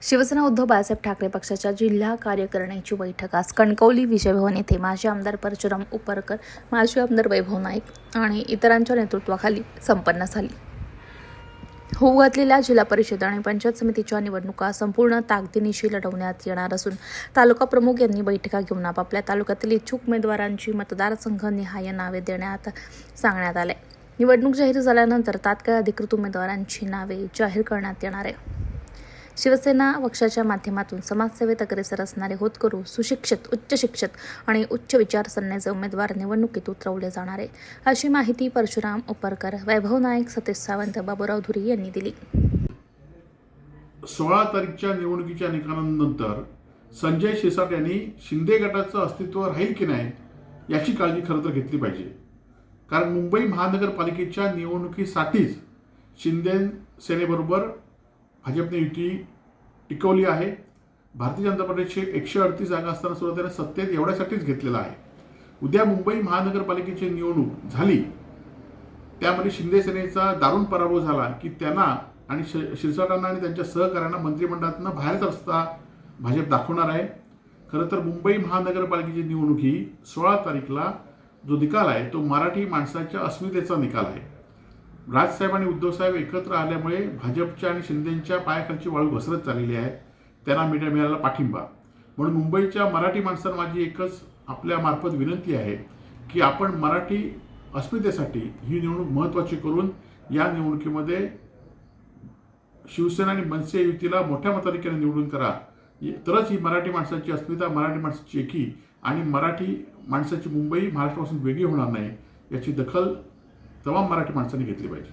शिवसेना उद्धव बाळासाहेब ठाकरे पक्षाच्या जिल्हा कार्यकारिणीची बैठक आज कणकवली विजयभवन येथे माजी आमदार परशुराम उपरकर, माजी आमदार वैभव नाईक आणि इतरांच्या नेतृत्वाखाली संपन्न झाली. होऊ घातलेल्या जिल्हा परिषद आणि पंचायत समितीच्या निवडणुका संपूर्ण ताकदीनिशी लढवण्यात येणार असून तालुका प्रमुख यांनी बैठका घेऊन आपापल्या तालुक्यातील इच्छुक उमेदवारांची मतदारसंघ निहाय नावे देण्यात सांगण्यात आले. निवडणूक जाहीर झाल्यानंतर तात्काळ अधिकृत उमेदवारांची नावे जाहीर करण्यात येणार आहे. शिवसेना पक्षाच्या माध्यमातून समाजसेवेत अग्रेसर असणारे होतकरू, सुशिक्षित, उच्च शिक्षित आणि उच्च विचारसरणीचे उमेदवार निवडणुकीत उतरवले जाणार आहे, अशी माहिती परशुराम उपरकर, वैभव नाईक, सतीश सावंत, बाबूराव धुरी यांनी दिली. 16 तारीखच्या निवडणुकीच्या निकालानंतर संजय शिरसाट यांनी शिंदे गटाचं अस्तित्व राहील की नाही याची काळजी खरं तर घेतली पाहिजे. कारण मुंबई महानगरपालिकेच्या निवडणुकीसाठीच शिंदे सेनेबरोबर भाजपने युती टिकवली आहे. भारतीय जनता पार्टीचे 138 जागा असताना सुद्धा त्याने सत्तेत एवढ्यासाठीच घेतलेला आहे. उद्या मुंबई महानगरपालिकेची निवडणूक झाली, त्यामध्ये शिंदे सेनेचा दारुण पराभव झाला की त्यांना आणि शिरसाटांना आणि त्यांच्या सहकाऱ्यांना मंत्रिमंडळातून बाहेरचा रस्ता भाजप दाखवणार आहे. खरं तर मुंबई महानगरपालिकेची निवडणूक ही 16 तारीखला जो निकाल आहे तो मराठी माणसाच्या अस्मितेचा निकाल आहे. राजसाहेब आणि उद्धवसाहेब एकत्र आल्यामुळे भाजपच्या आणि शिंदेच्या पायाखालची वाळू घसरत चाललेली आहे. त्यांना मिळालेला पाठिंबा म्हणून मुंबईच्या मराठी माणसांना माझी एकच आपल्या मार्फत विनंती आहे की आपण मराठी अस्मितेसाठी ही निवडणूक महत्त्वाची करून या निवडणुकीमध्ये शिवसेना आणि मनसे युतीला मोठ्या मताधिक्याने निवडून करा. तरच ही मराठी माणसाची अस्मिता, मराठी माणसाची एकी आणि मराठी माणसाची मुंबई महाराष्ट्रापासून वेगळी होणार नाही याची दखल तमाम मराठी माणसांनी घेतली पाहिजे.